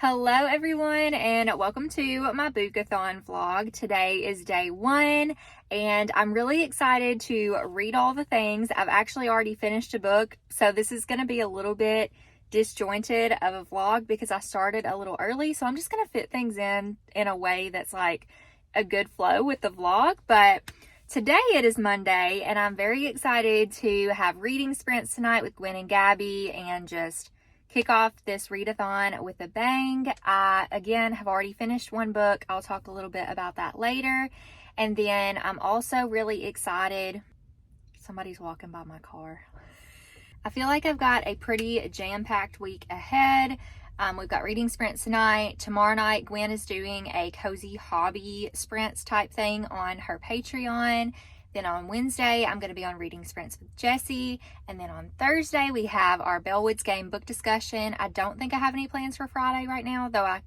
Hello everyone and welcome to my Boookathon vlog. Today is day 1 and I'm really excited to read all the things. I've actually already finished a book, so this is going to be a little bit disjointed of a vlog because I started a little early, so I'm just going to fit things in a way that's like a good flow with the vlog. But today it is Monday and I'm very excited to have reading sprints tonight with Gwen and Gabby and just kick off this readathon with a bang. I, again, have already finished one book. I'll talk a little bit about that later. And then I'm also really excited. Somebody's walking by my car. I feel like I've got a pretty jam-packed week ahead. We've got reading sprints tonight. Tomorrow night, Gwen is doing a cozy hobby sprints type thing on her Patreon. Then on Wednesday, I'm going to be on reading sprints with Jessie. And then on Thursday, we have our Bellwoods Game book discussion. I don't think I have any plans for Friday right now, though I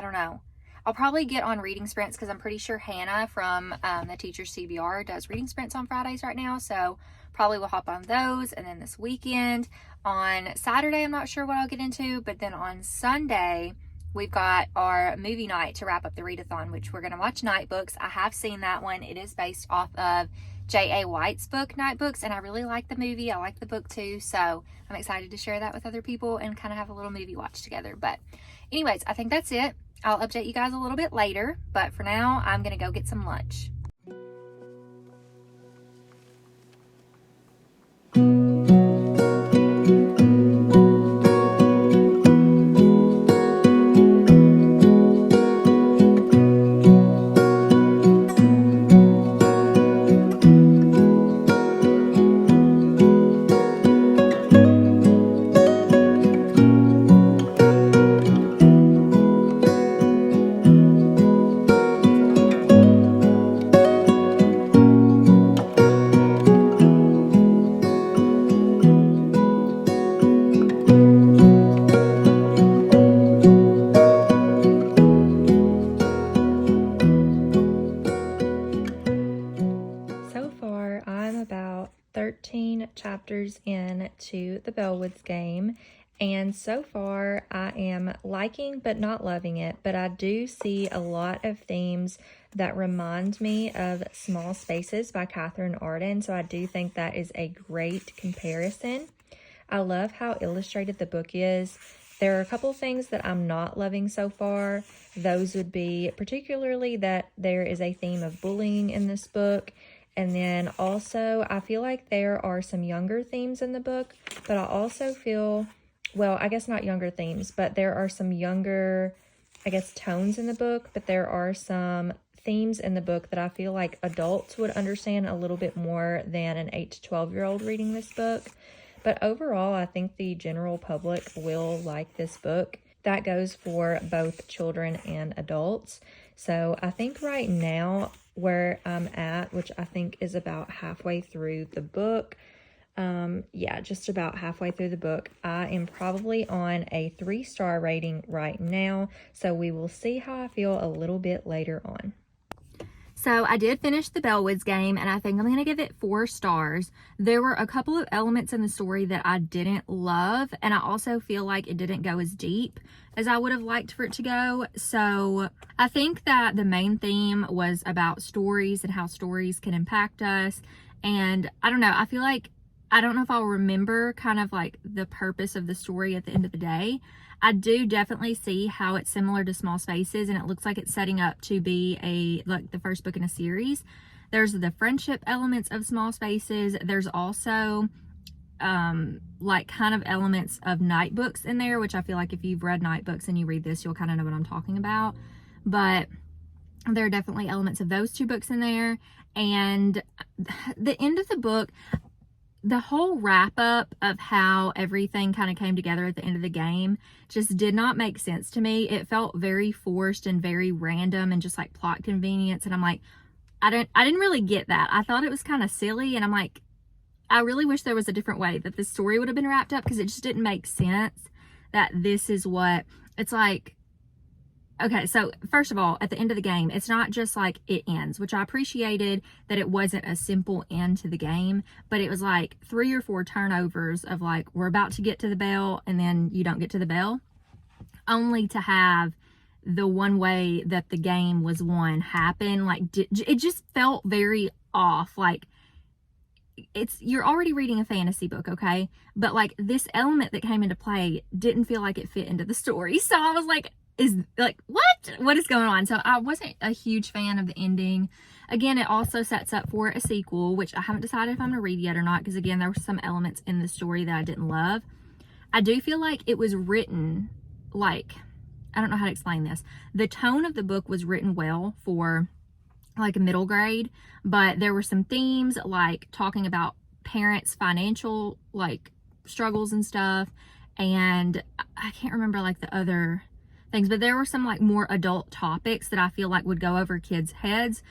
don't know. I'll probably get on reading sprints because I'm pretty sure Hannah from the Teacher's CBR does reading sprints on Fridays right now. So probably will hop on those. And then this weekend, on Saturday, I'm not sure what I'll get into. But then on Sunday, we've got our movie night to wrap up the readathon, which we're going to watch Night Books. I have seen that one. It is based off of J.A. White's book, Night Books, and I really like the movie. I like the book too, so I'm excited to share that with other people and kind of have a little movie watch together. But anyways, I think that's it. I'll update you guys a little bit later, but for now, I'm going to go get some lunch. So far, I'm about 13 chapters into the Bellwoods Game, and so far I am liking but not loving it, but I do see a lot of themes that remind me of Small Spaces by Catherine Arden, so I do think that is a great comparison. I love how illustrated the book is. There are a couple things that I'm not loving so far. Those would be particularly that there is a theme of bullying in this book. And then also, I feel like there are some younger themes in the book, but I also feel, well, I guess not younger themes, but there are some younger, I guess, tones in the book, but there are some themes in the book that I feel like adults would understand a little bit more than an 8 to 12-year-old reading this book. But overall, I think the general public will like this book. That goes for both children and adults. So I think right now where I'm at, which I think is about halfway through the book, just about halfway through the book, I am probably on a 3-star rating right now. So we will see how I feel a little bit later on. So I did finish the Bellwoods Game, and I think I'm going to give it 4 stars. There were a couple of elements in the story that I didn't love, and I also feel like it didn't go as deep as I would have liked for it to go. So I think that the main theme was about stories and how stories can impact us. And I don't know, I feel like, I don't know if I'll remember kind of like the purpose of the story at the end of the day. I do definitely see how it's similar to Small Spaces, and it looks like it's setting up to be like the first book in a series. There's the friendship elements of Small Spaces. There's also like kind of elements of Night Books in there, which I feel like if you've read Night Books and you read this, you'll kind of know what I'm talking about. But there are definitely elements of those 2 books in there. And the end of the book, the whole wrap up of how everything kind of came together at the end of the game just did not make sense to me. It felt very forced and very random and just like plot convenience. And I'm like, I didn't really get that. I thought it was kind of silly. And I'm like, I really wish there was a different way that the story would have been wrapped up, because it just didn't make sense that this is what it's like. Okay, so first of all, at the end of the game, it's not just like it ends, which I appreciated that it wasn't a simple end to the game, but it was like 3 or 4 turnovers of like, we're about to get to the bell and then you don't get to the bell. only to have the one way that the game was won happen, like, it just felt very off. Like, you're already reading a fantasy book, okay? But like, this element that came into play didn't feel like it fit into the story. So I was like, what is going on? So I wasn't a huge fan of the ending. Again, it also sets up for a sequel, which I haven't decided if I'm gonna read yet or not, because again, there were some elements in the story that I didn't love. I do feel like it was written, like, I don't know how to explain this. The tone of the book was written well for like a middle grade, but there were some themes like talking about parents' financial like struggles and stuff, and I can't remember like the other things, but there were some like more adult topics that I feel like would go over kids' heads.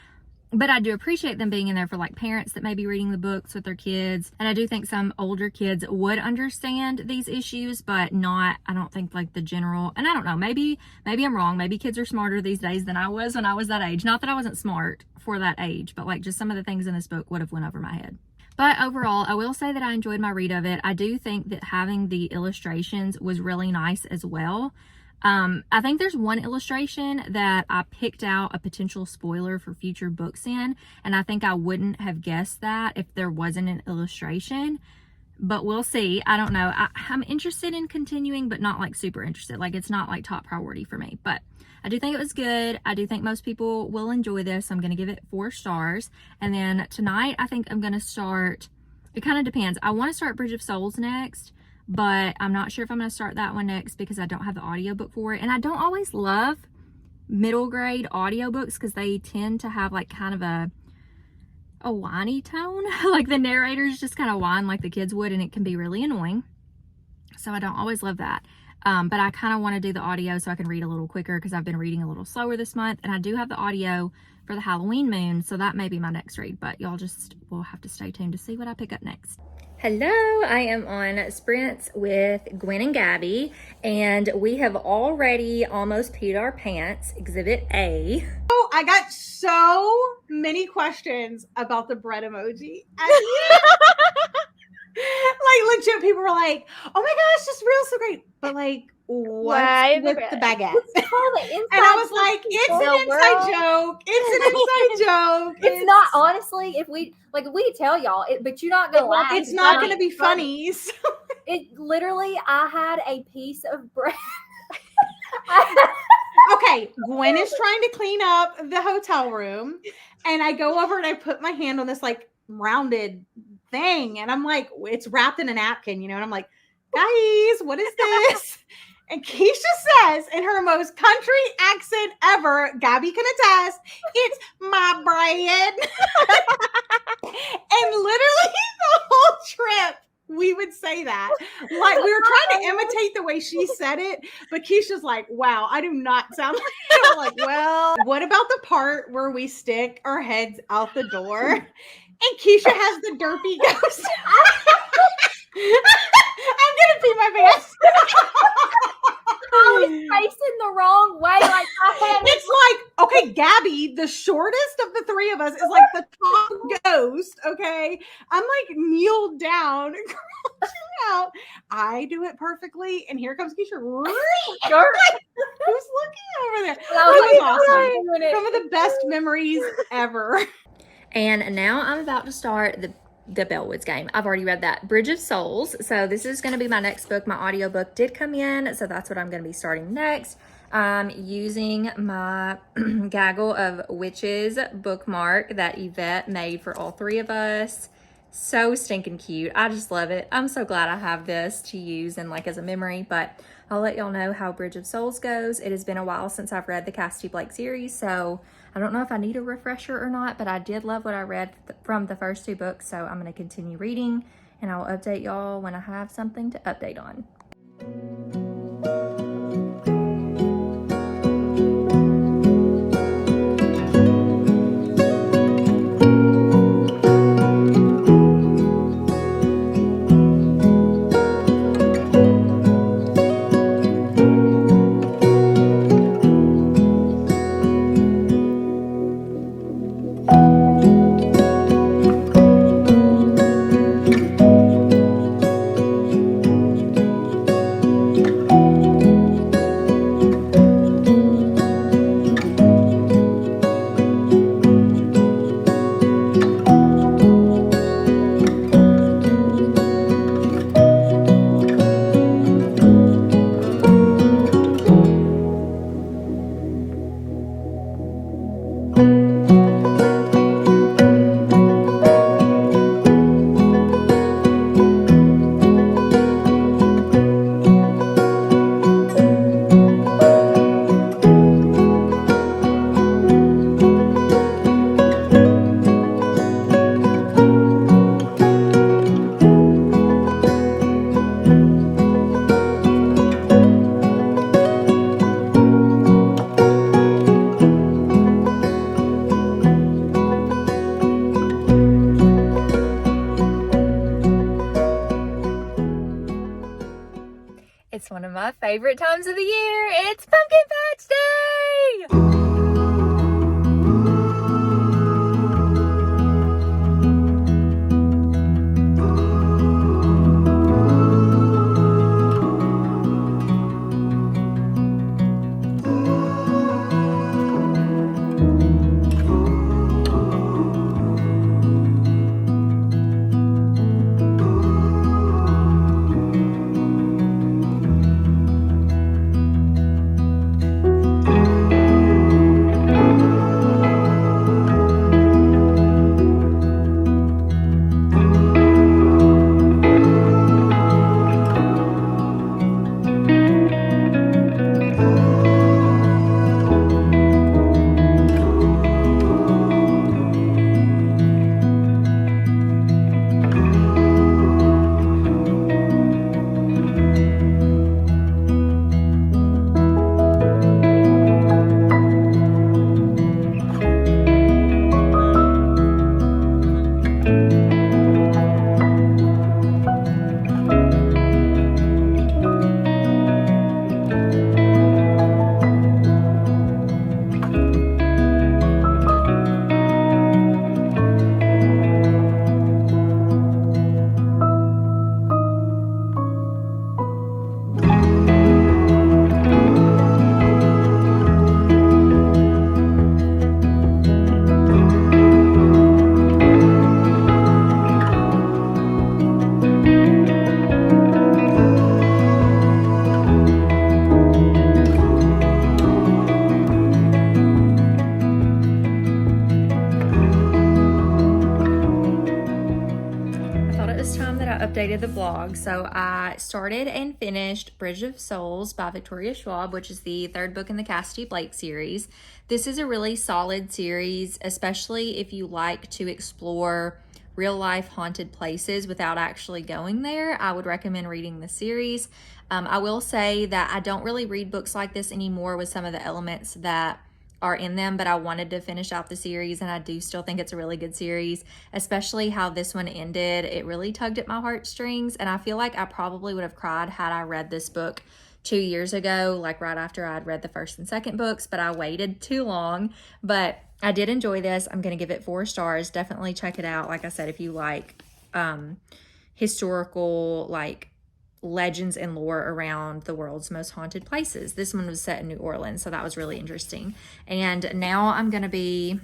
But I do appreciate them being in there for like parents that may be reading the books with their kids. And I do think some older kids would understand these issues, but not, I don't think like the general, and I don't know, maybe I'm wrong. Maybe kids are smarter these days than I was when I was that age. Not that I wasn't smart for that age, but like just some of the things in this book would have went over my head. But overall, I will say that I enjoyed my read of it. I do think that having the illustrations was really nice as well. I think there's one illustration that I picked out a potential spoiler for future books in, and I think I wouldn't have guessed that if there wasn't an illustration, but we'll see. I don't know. I'm interested in continuing, but not like super interested. Like, it's not like top priority for me, but I do think it was good. I do think most people will enjoy this. I'm going to give it 4 stars. And then tonight, I think I'm going to start, it kind of depends. I want to start Bridge of Souls next, but I'm not sure if I'm going to start that one next because I don't have the audiobook for it. And I don't always love middle grade audiobooks because they tend to have like kind of a whiny tone. Like the narrators just kind of whine like the kids would, and it can be really annoying. So I don't always love that. But I kind of want to do the audio so I can read a little quicker because I've been reading a little slower this month. And I do have the audio for the Halloween moon, so that may be my next read. But y'all just will have to stay tuned to see what I pick up next. Hello, I am on sprints with Gwen and Gabby, and we have already almost peed our pants, Exhibit A. Oh, I got so many questions about the bread emoji. Like, legit, people were like, oh my gosh, this reel's so great. But like, what's with the baguette? And I was like, it's an inside joke. It's an inside joke. It's not, honestly, if we could tell y'all, but you're not going to laugh. It's not going to be funny. So. It literally, I had a piece of bread. Okay, Gwen is trying to clean up the hotel room, and I go over and I put my hand on this like rounded thing, and I'm like, it's wrapped in a napkin, you know, and I'm like, guys, what is this? And Keisha says in her most country accent ever, Gabby can attest, it's my bread. And literally the whole trip, we would say that. Like, we were trying to imitate the way she said it, but Keisha's like, wow, I do not sound like it. I'm like, well, what about the part where we stick our heads out the door and Keisha has the derpy ghost? I'm gonna pee my pants. I was facing the wrong way. Like, it's like, okay, Gabby, the shortest of the three of us, is like the top ghost. Okay, I'm like kneeled down, crouching out. I do it perfectly, and here comes Keisha. Who's looking over there? That was awesome. Some of the best memories ever. And now I'm about to start the Bellwoods Game. I've already read that, Bridge of Souls. So this is going to be my next book. My audiobook did come in, so that's what I'm going to be starting next. I'm using my Gaggle of Witches bookmark that Yvette made for all 3 of us. So stinking cute. I just love it. I'm so glad I have this to use and like as a memory, but I'll let y'all know how Bridge of Souls goes. It has been a while since I've read the Cassidy Blake series, so I don't know if I need a refresher or not, but I did love what I read from the first 2 books, so I'm going to continue reading, and I'll update y'all when I have something to update on. my favorite times of the year. It's Pumpkin Patch Day! Updated the vlog. So I started and finished Bridge of Souls by Victoria Schwab, which is the third book in the Cassidy Blake series. This is a really solid series, especially if you like to explore real life haunted places without actually going there. I would recommend reading the series. I will say that I don't really read books like this anymore with some of the elements that are in them, but I wanted to finish out the series, and I do still think it's a really good series, especially how this one ended. It really tugged at my heartstrings, and I feel like I probably would have cried had I read this book 2 years ago, like right after I'd read the first and second books, but I waited too long. But I did enjoy this. I'm going to give it 4 stars. Definitely check it out. Like I said, if you like historical, like legends and lore around the world's most haunted places. This one was set in New Orleans, so that was really interesting. And now I'm going to be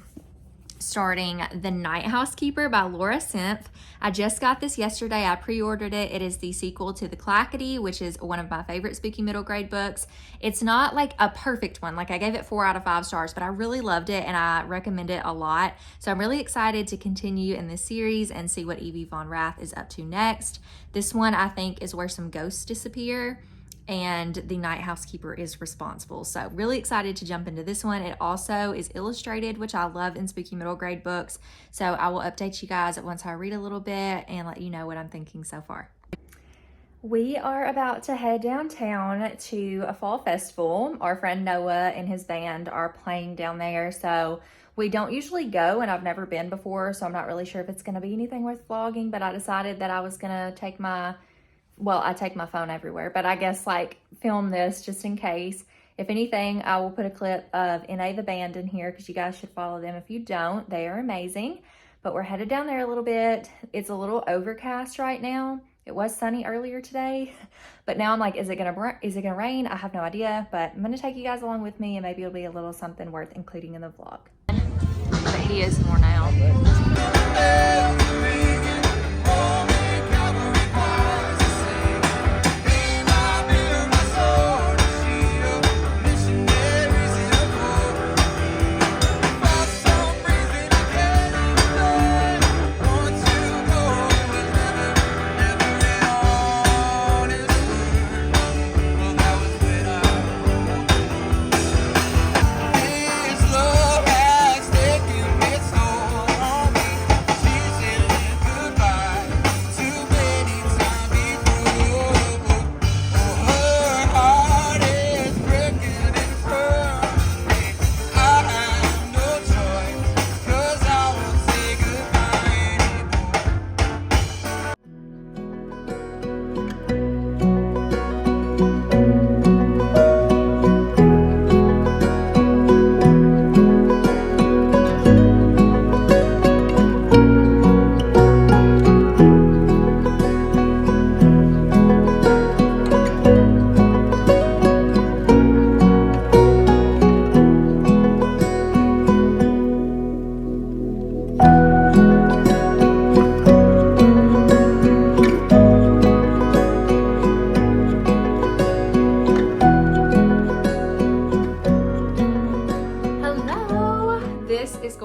starting The Night Housekeeper by Laura Simph. I just got this yesterday. I pre-ordered it. It is the sequel to The Clackety, which is one of my favorite spooky middle grade books. It's not like a perfect one. Like I gave it 4 out of 5 stars, but I really loved it and I recommend it a lot. So I'm really excited to continue in this series and see what Evie Von Rath is up to next. This one I think is where some ghosts disappear, and the night housekeeper is responsible. So really excited to jump into this one. It also is illustrated, which I love in spooky middle grade books. So I will update you guys once I read a little bit and let you know what I'm thinking so far. We are about to head downtown to a fall festival. Our friend Noah and his band are playing down there. So we don't usually go, and I've never been before, so I'm not really sure if it's going to be anything worth vlogging, but I decided that I was going to take my I take my phone everywhere, but I guess like film this just in case. If anything, I will put a clip of NA the band in here because you guys should follow them. If you don't, they are amazing. But we're headed down there a little bit. It's a little overcast right now. It was sunny earlier today, but now I'm like, is it gonna rain? I have no idea, but I'm gonna take you guys along with me, and maybe it'll be a little something worth including in the vlog. But he is more now.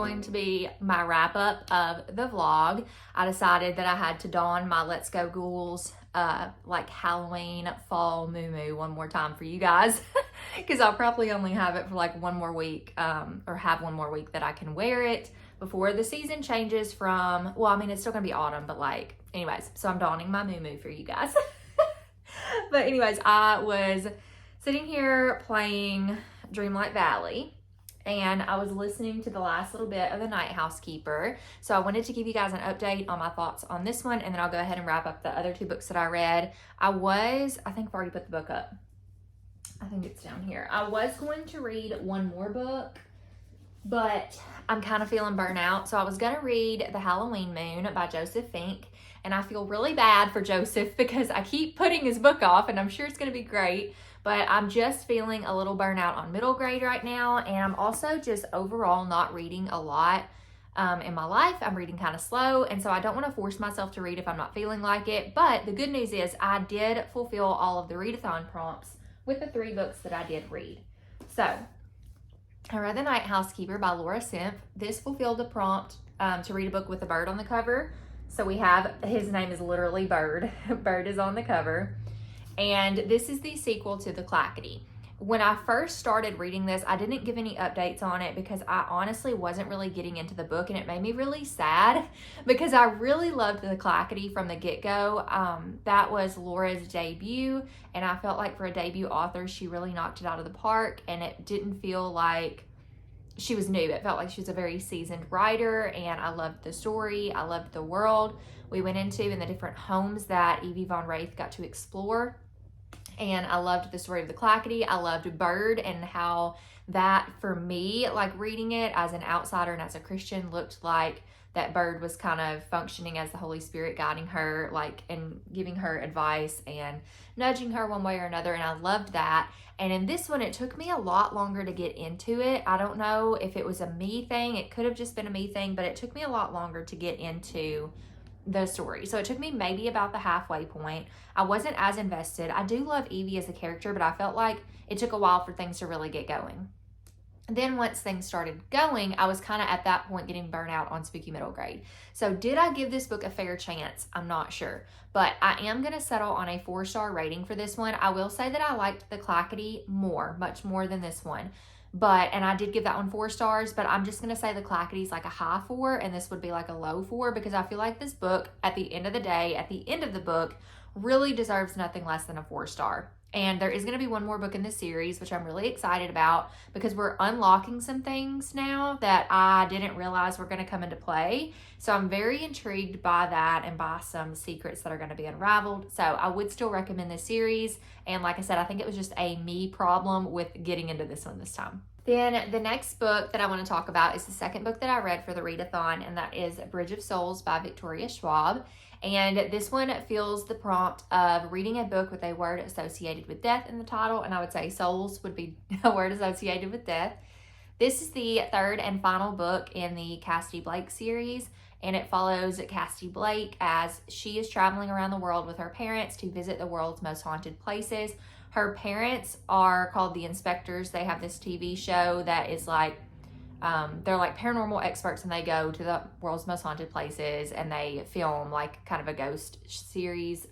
going to be my wrap up of the vlog. I decided that I had to don my Let's Go Ghouls like Halloween fall moo one more time for you guys because I'll probably only have it for like one more week or have one more week that I can wear it before the season changes from, well, I mean, it's still gonna be autumn, but like, anyways, so I'm donning my moo for you guys. But anyways, I was sitting here playing Dreamlight Valley and I was listening to the last little bit of The Night Housekeeper. So I wanted to give you guys an update on my thoughts on this one, and then I'll go ahead and wrap up the other two books that I read. I think I've already put the book up. I think it's down here. I was going to read one more book, but I'm kind of feeling burnt out. So I was going to read The Halloween Moon by Joseph Fink, and I feel really bad for Joseph because I keep putting his book off, and I'm sure it's going to be great. But I'm just feeling a little burnout on middle grade right now. And I'm also just overall not reading a lot in my life. I'm reading kind of slow. And so I don't want to force myself to read if I'm not feeling like it. But the good news is I did fulfill all of the readathon prompts with the 3 books that I did read. So I read The Night Housekeeper by Laura Simpf. This fulfilled the prompt to read a book with a bird on the cover. So we have, his name is literally Bird. Bird is on the cover. And this is the sequel to The Clackety. When I first started reading this, I didn't give any updates on it because I honestly wasn't really getting into the book, and it made me really sad because I really loved The Clackety from the get-go. That was Laura's debut, and I felt like for a debut author, she really knocked it out of the park, and it didn't feel like she was new. It felt like she was a very seasoned writer, and I loved the story. I loved the world we went into and the different homes that Evie Von Wraith got to explore. And I loved the story of The Clackety. I loved Bird and how that, for me, like reading it as an outsider and as a Christian, looked like that Bird was kind of functioning as the Holy Spirit guiding her, like, and giving her advice and nudging her one way or another. And I loved that. And in this one, it took me a lot longer to get into it. I don't know if it was a me thing. It could have just been a me thing, but it took me a lot longer to get into the story. So it took me maybe about the halfway point. I wasn't as invested. I do love Evie as a character, but I felt like it took a while for things to really get going. And then once things started going, I was kind of at that point getting burnt out on spooky middle grade. So did I give this book a fair chance? I'm not sure, but I am going to settle on a 4-star rating for this one. I will say that I liked The Clackety much more than this one. And I did give that one 4 stars, but I'm just going to say The Clackety's like a high 4 and this would be like a low 4 because I feel like this book at the end of the day, at the end of the book, really deserves nothing less than a 4-star. And there is going to be one more book in this series, which I'm really excited about because we're unlocking some things now that I didn't realize were going to come into play. So I'm very intrigued by that and by some secrets that are going to be unraveled. So I would still recommend this series. And like I said, I think it was just a me problem with getting into this one this time. Then the next book that I want to talk about is the second book that I read for the readathon, and that is Bridge of Souls by Victoria Schwab. And this one fills the prompt of reading a book with a word associated with death in the title, and I would say souls would be a word associated with death. This is the 3rd and final book in the Cassidy Blake series, and it follows Cassidy Blake as she is traveling around the world with her parents to visit the world's most haunted places. Her parents are called the Inspectors. They have this TV show that is like, they're like paranormal experts, and they go to the world's most haunted places and they film like kind of a ghost series.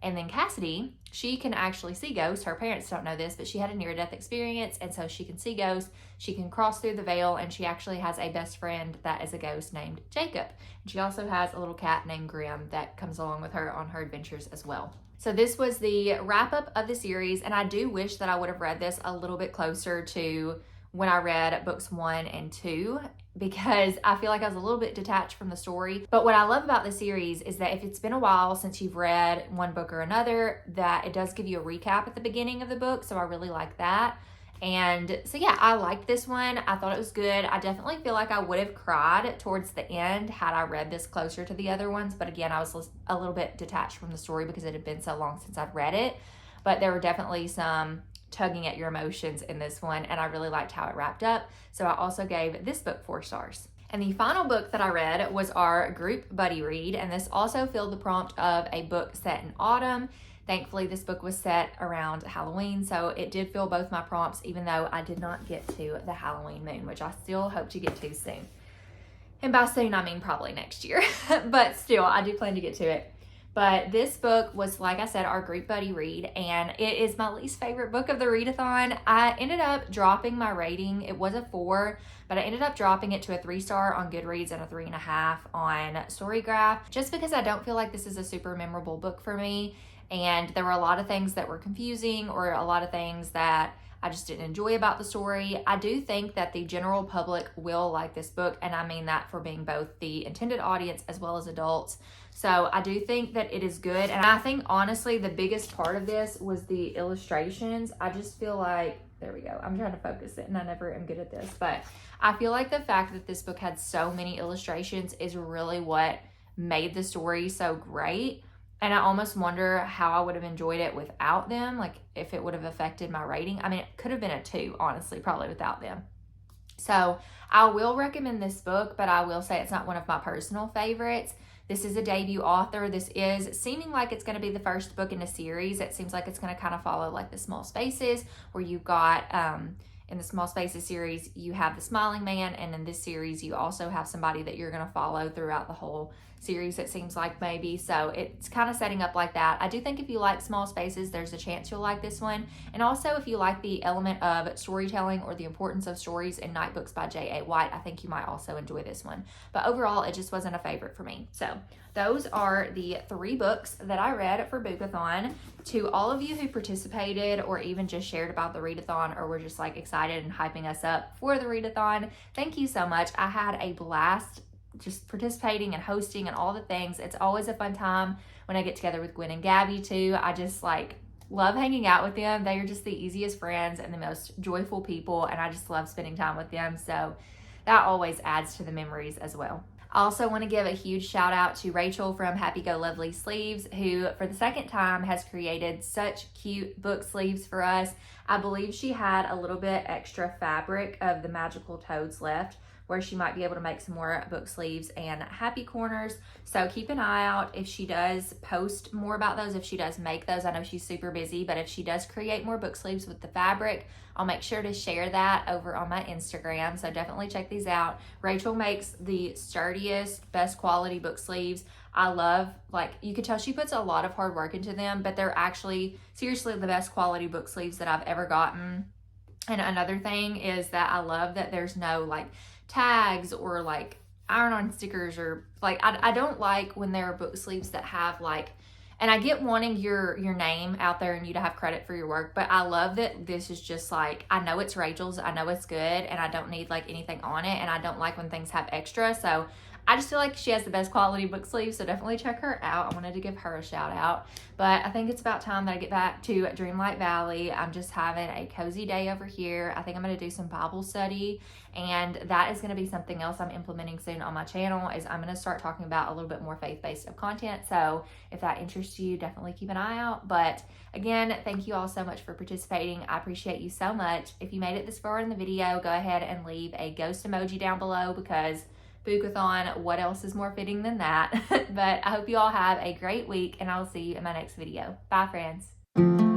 And then Cassidy, she can actually see ghosts. Her parents don't know this, but she had a near-death experience, and so she can see ghosts. She can cross through the veil, and she actually has a best friend that is a ghost named Jacob. And she also has a little cat named Grim that comes along with her on her adventures as well. So this was the wrap-up of the series, and I do wish that I would have read this a little bit closer to when I read books 1 and 2, because I feel like I was a little bit detached from the story. But what I love about the series is that if it's been a while since you've read one book or another, that it does give you a recap at the beginning of the book, so I really like that. And so yeah, I liked this one. I thought it was good. I definitely feel like I would have cried towards the end had I read this closer to the other ones, but again, I was a little bit detached from the story because it had been so long since I'd read it. But there were definitely some tugging at your emotions in this one, and I really liked how it wrapped up. So I also gave this book 4 stars. And the final book that I read was our group buddy read, and this also filled the prompt of a book set in autumn. Thankfully, this book was set around Halloween, so it did fill both my prompts, even though I did not get to the Halloween moon, which I still hope to get to soon. And by soon, I mean probably next year, but still, I do plan to get to it. But this book was, like I said, our group buddy read, and it is my least favorite book of the readathon. I ended up dropping my rating. It was a 4, but I ended up dropping it to a 3-star on Goodreads and a 3.5 on Storygraph, just because I don't feel like this is a super memorable book for me. And there were a lot of things that were confusing, or a lot of things that I just didn't enjoy about the story. I do think that the general public will like this book, and I mean that for being both the intended audience as well as adults. So I do think that it is good, and I think honestly the biggest part of this was the illustrations. I just feel like, there we go, I'm trying to focus it and I never am good at this, but I feel like the fact that this book had so many illustrations is really what made the story so great. And I almost wonder how I would have enjoyed it without them, like if it would have affected my rating. I mean, it could have been a 2, honestly, probably without them. So I will recommend this book, but I will say it's not one of my personal favorites. This is a debut author. This is seeming like it's going to be the first book in a series. It seems like it's going to kind of follow like the Small Spaces, where you've got, in the Small Spaces series, you have the Smiling Man, and in this series, you also have somebody that you're going to follow throughout the whole series, it seems like, maybe. So it's kind of setting up like that. I do think if you like Small Spaces, there's a chance you'll like this one. And also, if you like the element of storytelling or the importance of stories in Night Books by J.A. White, I think you might also enjoy this one. But overall, it just wasn't a favorite for me. So those are the 3 books that I read for Boookathon. To all of you who participated or even just shared about the readathon, or were just like excited and hyping us up for the readathon, thank you so much. I had a blast just participating and hosting and all the things. It's always a fun time when I get together with Gwen and Gabby too. I just like love hanging out with them. They are just the easiest friends and the most joyful people, and I just love spending time with them. So that always adds to the memories as well. I also want to give a huge shout out to Rachel from Happy Go Lovely Sleeves, who for the second time has created such cute book sleeves for us. I believe she had a little bit extra fabric of the magical toads left, where she might be able to make some more book sleeves and happy corners. So keep an eye out if she does post more about those, if she does make those. I know she's super busy, but if she does create more book sleeves with the fabric, I'll make sure to share that over on my Instagram. So definitely check these out. Rachel makes the sturdiest, best quality book sleeves. I love, like, you could tell she puts a lot of hard work into them, but they're actually seriously the best quality book sleeves that I've ever gotten. And another thing is that I love that there's no like tags or like iron-on stickers, or like I don't like when there are book sleeves that have like, and I get wanting your name out there and you to have credit for your work, but I love that this is just like, I know it's Rachel's, I know it's good, and I don't need like anything on it, and I don't like when things have extra. So I just feel like she has the best quality book sleeves, so definitely check her out. I wanted to give her a shout out. But I think it's about time that I get back to Dreamlight Valley. I'm just having a cozy day over here. I think I'm going to do some Bible study, and that is going to be something else I'm implementing soon on my channel, is I'm going to start talking about a little bit more faith-based content. So if that interests you, definitely keep an eye out. But again, thank you all so much for participating. I appreciate you so much. If you made it this far in the video, go ahead and leave a ghost emoji down below, because Boookathon, what else is more fitting than that? But I hope you all have a great week, and I will see you in my next video. Bye, friends.